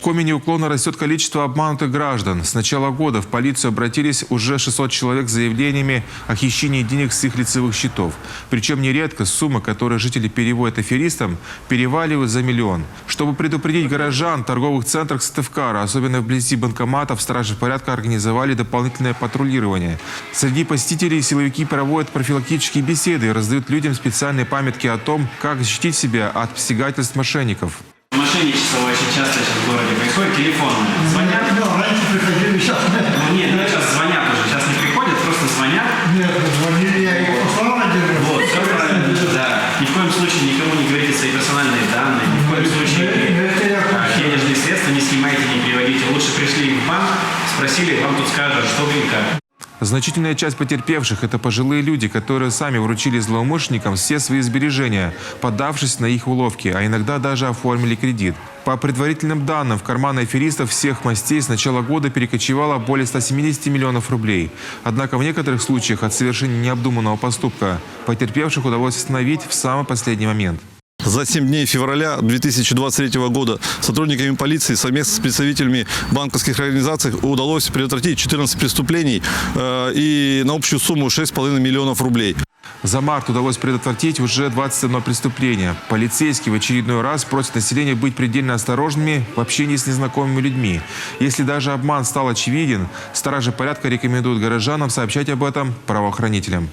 В Коми неуклонно растет количество обманутых граждан. С начала года в полицию обратились уже 600 человек с заявлениями о хищении денег с их лицевых счетов. Причем нередко суммы, которые жители переводят аферистам, переваливают за миллион. Чтобы предупредить горожан, в торговых центрах Сыктывкара, особенно вблизи банкоматов, стражи порядка организовали дополнительное патрулирование. Среди посетителей силовики проводят профилактические беседы и раздают людям специальные памятки о том, как защитить себя от посягательств мошенников. Мошенничество очень часто сейчас в городе происходит, телефонное. Звонят? Раньше приходили, сейчас нет. Нет, сейчас звонят уже, сейчас не приходят, просто звонят. Нет, звонили, я их послал один раз. Вот, все правильно, да. Ни в коем случае никому не говорите свои персональные данные, ни в коем случае денежные средства не снимайте, не переводите. Лучше пришли в банк, спросили, вам тут скажут, что вы и как. Значительная часть потерпевших – это пожилые люди, которые сами вручили злоумышленникам все свои сбережения, поддавшись на их уловки, а иногда даже оформили кредит. По предварительным данным, в карманы аферистов всех мастей с начала года перекочевало более 170 миллионов рублей. Однако в некоторых случаях от совершения необдуманного поступка потерпевших удалось остановить в самый последний момент. За 7 дней февраля 2023 года сотрудниками полиции совместно с представителями банковских организаций удалось предотвратить 14 преступлений и на общую сумму 6,5 миллионов рублей. За март удалось предотвратить уже 21 преступление. Полицейские в очередной раз просят населения быть предельно осторожными в общении с незнакомыми людьми. Если даже обман стал очевиден, стражи порядка рекомендуют горожанам сообщать об этом правоохранителям.